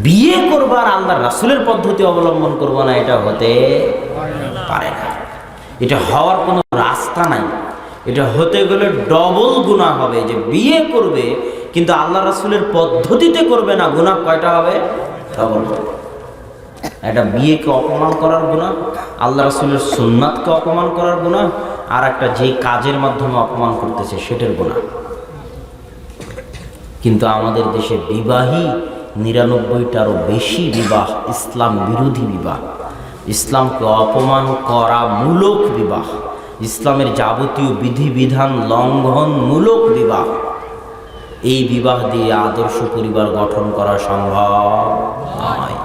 বিয়ে করবার আল্লাহর রাসূলের পদ্ধতি অবলম্বন করব না, এটা হতে পারে না। এটা হওয়ার কোনো রাস্তা নাই। এটা হতে গেলে ডবল গুনাহ হবে। যে বিয়ে করবে কিন্তু আল্লাহ রাসূলের পদ্ধতিতে করবে না, গুনাহ কয়টা হবে? ডবল। একটা বিয়েকে অপমান করার গুনাহ, আল্লাহ রাসূলের সুন্নাতকে অপমান করার গুনাহ, আর একটা যেই কাজের মাধ্যমে অপমান করতেছে সেটার গুনাহ। কিন্তু আমাদের দেশে বিবাহী ৯৯টারও বেশি বিবাহ ইসলাম বিরোধী বিবাহ, ইসলামকে অপমান করা মূলক বিবাহ, ইসলামের যাবতীয় বিধিবিধান লঙ্ঘনমূলক বিবাহ। এই বিবাহ দিয়ে আদর্শ পরিবার গঠন করা সম্ভব নয়।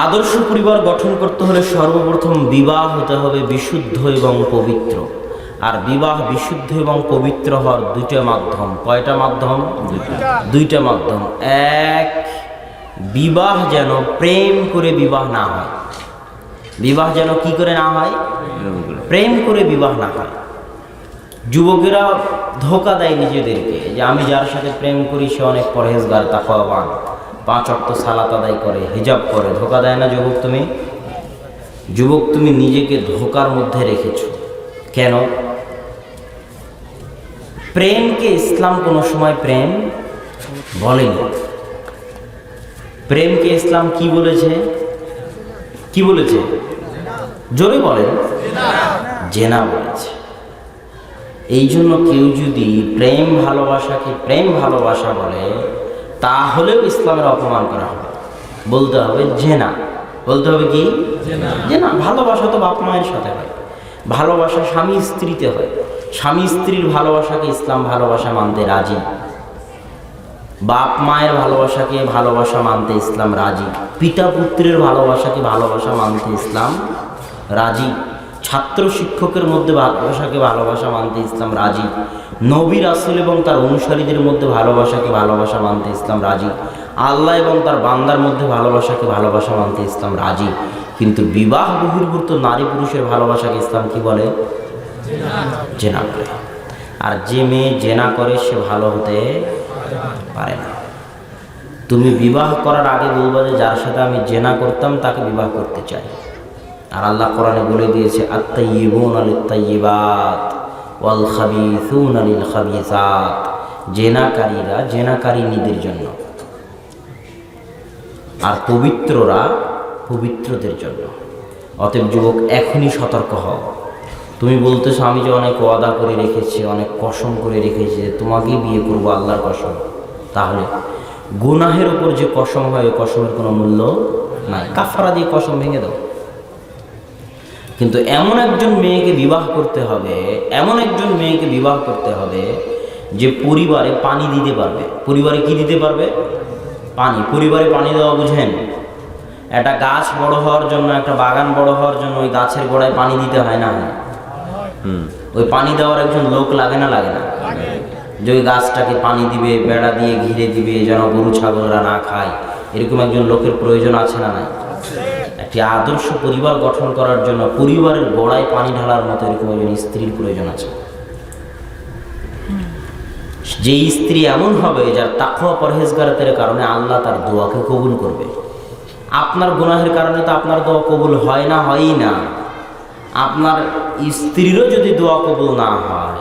আদর্শ পরিবার গঠন করতে হলে সর্বপ্রথম বিবাহ হতে হবে বিশুদ্ধ এবং পবিত্র। আর বিবাহ বিশুদ্ধ এবং পবিত্র হওয়ার দুইটা মাধ্যম। কয়টা মাধ্যম? দুইটা মাধ্যম। এক, বিবাহ যেন প্রেম করে বিবাহ না হয়। বিবাহ যেন কি করে না হয়? প্রেম করে বিবাহ না হয়। যুবকেরা ধোঁকা দেয় নিজেদেরকে যে আমি যার সাথে প্রেম করি সে অনেক পরহেজগার, তাকওয়াবান, 5 ওয়াক্ত সালাত আদায় করে, হিজাব করে। ধোঁকা দেয় না যুবক? তুমি নিজেকে ধোঁকার মধ্যে রেখেছ। কেন? প্রেমকে ইসলাম কোনো সময় প্রেম বলেনি। প্রেমকে ইসলাম কি বলেছে? কি বলেছে? জোরে বলেন। জেনা বলেছে। এই জন্য কেউ যদি প্রেম ভালোবাসাকে প্রেম ভালোবাসা বলে তাহলেও ইসলামের অপমান করা হবে। বলতে হবে জেনা। বলতে হবে কি? জেনা। ভালোবাসা তো বাপ মায়ের সাথে হয়, ভালোবাসা স্বামী স্ত্রীতে হয়। স্বামী স্ত্রীর ভালোবাসাকে ইসলাম ভালোবাসা মানতে রাজি। বাপ মায়ের ভালোবাসাকে ভালোবাসা মানতে ইসলাম রাজি। পিতা পুত্রের ভালোবাসাকে ভালোবাসা মানতে ইসলাম রাজি। ছাত্র শিক্ষকের মধ্যে ভালোবাসাকে ভালোবাসা মানতে ইসলাম রাজি। নবী রাসূল এবং তার অনুসারীদের মধ্যে ভালোবাসাকে ভালোবাসা মানতে ইসলাম রাজি। আল্লাহ এবং তার বান্দার মধ্যে ভালোবাসাকে ভালোবাসা মানতে ইসলাম রাজি। কিন্তু বিবাহ বহির্ভূত নারী পুরুষের ভালোবাসাকে ইসলাম কি বলে? জেনা করে। আর যে মেয়ে জেনা করে সে ভালো হতে পারে না। তুমি বিবাহ করার আগে বলবা যে যার সাথে আমি জেনা করতাম তাকে বিবাহ করতে চাই। আর আল্লাহ কোরআনে বলে দিয়েছে আত-তাইয়্যিবুনা লিত-তাইয়্যিবাত ওয়াল খাবিসুনা লিল খাবিসাত। জেনাকারীরা জেনাকারিনীদের জন্য, আর পবিত্ররা পবিত্রদের জন্য। অতএব যুবক, এখনই সতর্ক হও। তুমি বলতেছো আমি যে অনেক ওয়াদা করে রেখেছি, অনেক কসম করে রেখেছি যে তোমাকেই বিয়ে করবো, আল্লাহর কসম। তাহলে গুনাহের উপর যে কসম হয় ওই কসমের কোনো মূল্য নাই। কাফারা দিয়ে কসম ভেঙে দাও। কিন্তু এমন একজন মেয়েকে বিবাহ করতে হবে, এমন একজন মেয়েকে বিবাহ করতে হবে যে পরিবারে পানি দিতে পারবে। পরিবারে কি দিতে পারবে? পানি। পরিবারে পানি দেওয়া বুঝেন? একটা গাছ বড় হওয়ার জন্য, একটা বাগান বড় হওয়ার জন্য ওই গাছের গোড়ায় পানি দিতে হয় না? ওই পানি দেওয়ার একজন লোক লাগে না? লাগে না? যে ওই গাছটাকে পানি দিবে, বেড়া দিয়ে ঘিরে দিবে যেন গরু ছাগলরা না খায়, এরকম একজন লোকের প্রয়োজন আছে না নাই? একটি আদর্শ পরিবার গঠন করার জন্য পরিবারের গোড়ায় পানি ঢালার মতো এরকম একজন স্ত্রীর প্রয়োজন আছে। যে স্ত্রী এমন হবে যার তাকওয়া পরহেজগারতের কারণে আল্লাহ তার দোয়াকে কবুল করবে। আপনার গুনাহের কারণে তো আপনার দোয়া কবুল হয় না, হয়ই না। আপনার স্ত্রীরও যদি দোয়া কবুল না হয়,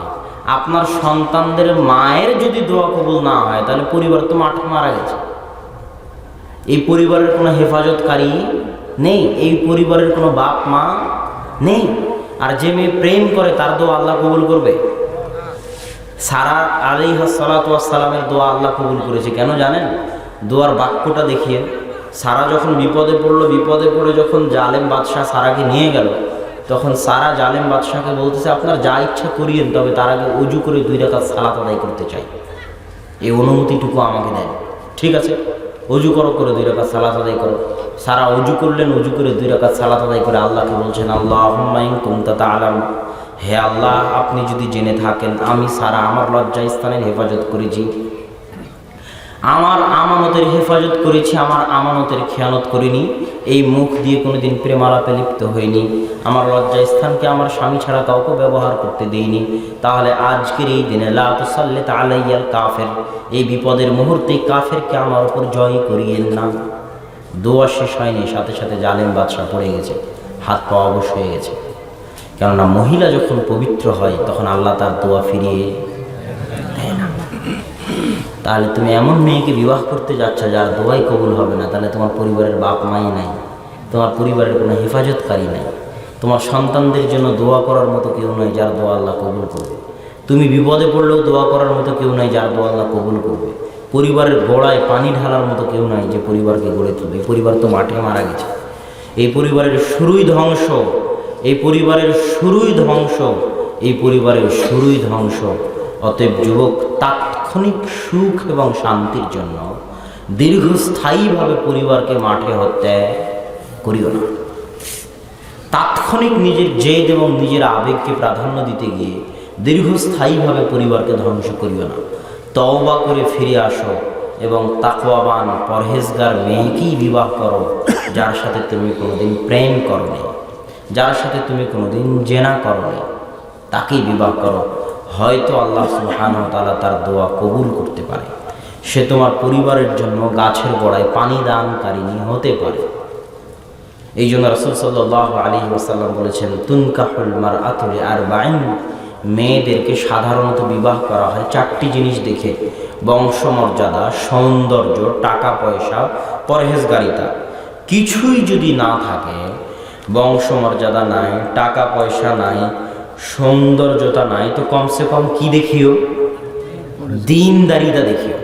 আপনার সন্তানদের মায়ের যদি দোয়া কবুল না হয়, তাহলে পরিবার তো মাঠে মারা গেছে। এই পরিবারের কোনো হেফাজতকারী নেই, এই পরিবারের কোনো বাপ মা নেই। আর যে মেয়ে প্রেম করে তার দোয়া আল্লাহ কবুল করবে? সারা আলাইহিস সালাতু ওয়াস সালামের দোয়া আল্লাহ কবুল করেছে। কেন জানেন? দোয়ার বাক্যটা দেখিয়ে। সারা যখন বিপদে পড়লো, বিপদে পড়ে যখন জালেম বাদশাহ সারাকে নিয়ে গেল, তখন সারা জালেম বাদশাহকে বলতেছে আপনার যা ইচ্ছা করিয়েন, তবে তার আগে অজু করে 2 রাকাত সালাত আদায় করতে চাই, এই অনুমতিটুকু আমাকে দেন। ঠিক আছে, অজু করো, করে 2 রাকাত সালাত আদায় করো। সারা অজু করলেন, অজু করে 2 রাকাত সালাত আদায় করে আল্লাহকে বলছেন আল্লাহুম্মা ইন কুনতা তা'লাম, হে আল্লাহ আপনি যদি জেনে থাকেন আমি সারা আমার লজ্জা স্থানের হেফাজত করেছি, আমার আমানতের হেফাজত করেছি, আমার আমানতের খেয়ানত করিনি, এই মুখ দিয়ে কোনোদিন প্রেমালাপে লিপ্ত হইনি, আমার লজ্জা স্থানকে আমার স্বামী ছাড়া কাউকে ব্যবহার করতে দিইনি, তাহলে আজকের এই দিনে লা তুসাল্লিত আলাইয়াল কাফের, এই বিপদের মুহূর্তে কাফেরকে আমার উপর জয় করিয়েন না। দোয়া শেষ হয়নি, সাথে সাথে জালেম বাদশা পড়ে গেছে, হাত পা অবশ হয়ে গেছে। কেননা মহিলা যখন পবিত্র হয় তখন আল্লাহ তার দোয়া ফিরিয়ে দেয় না। তাহলে তুমি এমন মেয়েকে বিবাহ করতে যাচ্ছ যার দোয়াই কবুল হবে না, তাহলে তোমার পরিবারের বাপ মাই নাই, তোমার পরিবারের কোনো হেফাজতকারী নাই, তোমার সন্তানদের জন্য দোয়া করার মতো কেউ নয় যার দোয়া আল্লাহ কবুল করবে। তুমি বিপদে পড়লেও দোয়া করার মতো কেউ নাই যার দোয়া আল্লাহ কবুল করবে। পরিবারের গোড়ায় পানি ঢালার মতো কেউ নাই যে পরিবারকে গড়ে তুলবে। এই পরিবার তো মাঠে মারা গেছে, এই পরিবারের শুরুই ধ্বংস, এই পরিবারের শুরুই ধ্বংস, এই পরিবারের শুরুই ধ্বংস। অতএব যুবক, তাৎক্ষণিক সুখ এবং শান্তির জন্য দীর্ঘস্থায়ীভাবে পরিবারকে মাঠে হত্যা করিও না। তাৎক্ষণিক নিজের জেদ এবং নিজের আবেগকে প্রাধান্য দিতে গিয়ে দীর্ঘস্থায়ীভাবে পরিবারকে ধ্বংস করিও না। তওবা করে ফিরে আসো এবং তাকওয়াবান পরহেজগার মেয়েকেই বিবাহ করো, যার সাথে তুমি কোনোদিন প্রেম করোনি, যার সাথে তুমি কোনোদিন জেনা করোনি, তাকেই বিবাহ করো। হয়তো আল্লাহ সুবহানাহু ওয়া তাআলা তার দোয়া কবুল করতে পারে, সে তোমার পরিবারের জন্য গাছের গোড়ায় পানি দানকারিনী হতে পারে। এই জন্য রাসূল সাল্লাল্লাহু আলাইহি ওয়াসাল্লাম বলেছেন, তুনকাহুল মারআতু লিআরবাঈন, মেয়েদেরকে সাধারণত বিবাহ করা হয় চারটি জিনিস দেখে: বংশমর্যাদা, সৌন্দর্য, টাকা পয়সা, পরহেজগারিতা। কিছুই যদি না থাকে, বংশমর্যাদা নাই, টাকা পয়সা নাই, সৌন্দর্যতা নাই, তো কমসে কম কি দেখিও? দিনদারিতা দেখিও।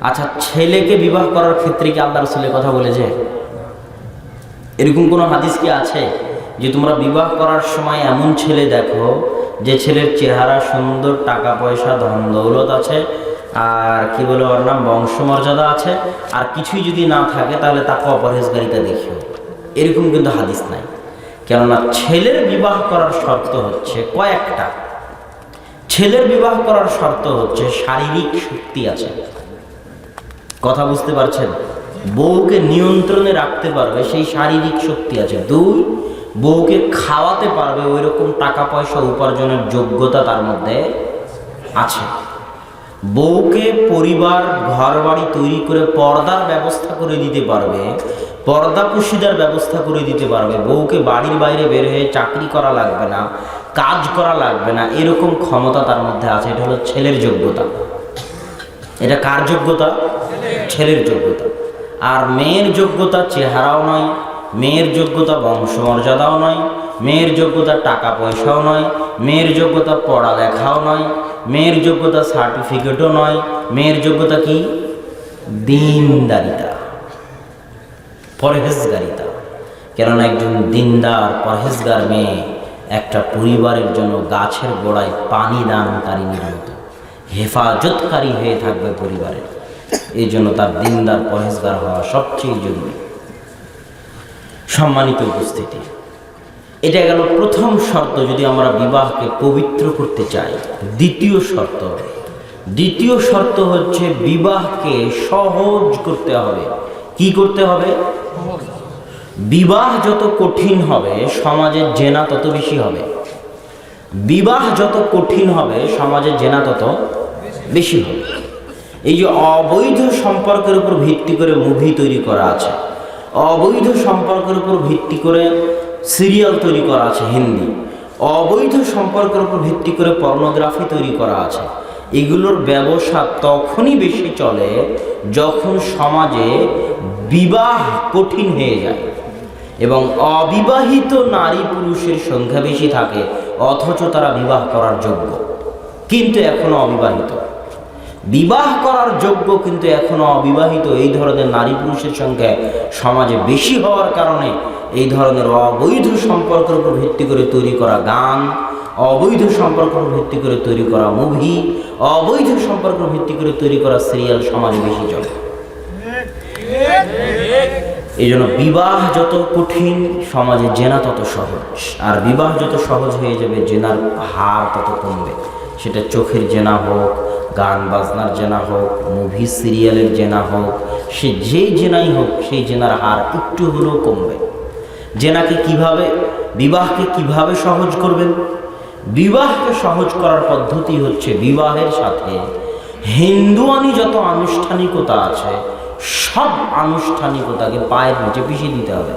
আচ্ছা, ছেলেকে বিবাহ করার ক্ষেত্রে কি আল্লাহ রাসূলের কথা বলেছে? এরকম কোনো হাদিস কি আছে যে তোমরা বিবাহ করার সময় এমন ছেলে দেখো যে ছেলের চেহারা সুন্দর, টাকা পয়সা, ধন দৌলত আছে, আর কি বলে ওর নাম, বংশমর্যাদা আছে, আর কিছুই যদি না থাকে তাহলে তাকে অপরহেজগারিতা দেখিও? এরকম কিন্তু হাদিস নাই। কেননা ছেলের বিবাহ করার শর্ত হচ্ছে কয়েকটা। ছেলের বিবাহ করার শর্ত হচ্ছে শারীরিক শক্তি আছে। কথা বুঝতে পারছেন? বউকে নিয়ন্ত্রণে রাখতে পারবে সেই শারীরিক শক্তি আছে। দুই, বউকে খাওয়াতে পারবে ওই রকম টাকা পয়সা উপার্জনের যোগ্যতা তার মধ্যে আছে। বউকে পরিবার, ঘর বাড়ি তৈরি করে পর্দার ব্যবস্থা করে দিতে পারবে, পর্দা পুশিদার ব্যবস্থা করে দিতে পারবে। বউকে বাড়ির বাইরে বের হয়ে চাকরি করা লাগবে না, কাজ করা লাগবে না, এরকম ক্ষমতা তার মধ্যে আছে। এটা হলো ছেলের যোগ্যতা। এটা কার যোগ্যতা? ছেলের যোগ্যতা। আর মেয়ের যোগ্যতা চেহারাও নয়, মেয়ের যোগ্যতা বংশমর্যাদাও নয়, মেয়ের যোগ্যতা টাকা পয়সাও নয়, মেয়ের যোগ্যতা পড়ালেখাও নয়, মেয়ের যোগ্যতা সার্টিফিকেটও নয়, মেয়ের যোগ্যতা কি? দিনদারিতা, পরহেজগারিতা। কেননা একজন দিনদার পরহেজগার মেয়ে একটা পরিবারের জন্য গাছের গোড়ায় পানি দানকারিনীর মতো হেফাজতকারী হয়ে থাকবে পরিবারের। এই জন্য তার দিনদার পরহেজগার হওয়া সবচেয়ে জরুরি। সম্মানিত উপস্থিতি, এটা গেল প্রথম শর্ত যদি আমরা বিবাহকে পবিত্র করতে চাই। দ্বিতীয় শর্ত হচ্ছে বিবাহকে সহজ করতে হবে। কি করতে হবে? বিবাহ যত কঠিন হবে সমাজের জেনা তত বেশি হবে। বিবাহ যত কঠিন হবে সমাজের জেনা তত বেশি হবে। এই যে অবৈধ সম্পর্কের উপর ভিত্তি করে মুভি তৈরি করা আছে, অবৈধ সম্পর্কের উপর ভিত্তি করে সিরিয়াল তৈরি করা আছে হিন্দি, অবৈধ সম্পর্কের উপর ভিত্তি করে পর্নোগ্রাফি তৈরি করা আছে, এগুলোর ব্যবসা তখনই বেশি চলে যখন সমাজে বিবাহ কঠিন হয়ে যায় এবং অবিবাহিত নারী পুরুষের সংখ্যা বেশি থাকে, অথচ তারা বিবাহ করার যোগ্য কিন্তু এখনো অবিবাহিত। বিবাহ করার যোগ্য কিন্তু এখনো অবিবাহিত এই ধরনের নারী পুরুষের সংখ্যা সমাজে বেশি হওয়ার কারণে এই ধরনের অবৈধ সম্পর্কের উপর ভিত্তি করে তৈরি করা গান, অবৈধ সম্পর্কের উপর ভিত্তি করে তৈরি করা মুভি, অবৈধ সম্পর্কের ভিত্তি করে তৈরি করা সিরিয়াল সমাজে বেশি চলে। এই জন্য বিবাহ যত কঠিন সমাজে জেনা তত সহজ, আর বিবাহ যত সহজ হয়ে যাবে জেনার হার তত কমবে। সেটা চোখের জেনা হোক, গান বাজনার জেনা হোক, মুভি সিরিয়ালের জেনা হোক, সে যেই জেনাই হোক, সেই জেনার হার একটু হলেও কমবে। জেনাকে কিভাবে, বিবাহকে কিভাবে সহজ করবেন? বিবাহকে সহজ করার পদ্ধতি হচ্ছে বিবাহের সাথে হিন্দুয়ানি যত আনুষ্ঠানিকতা আছে সব আনুষ্ঠানিকতাকে পায়ের নিচে পিষিয়ে দিতে হবে।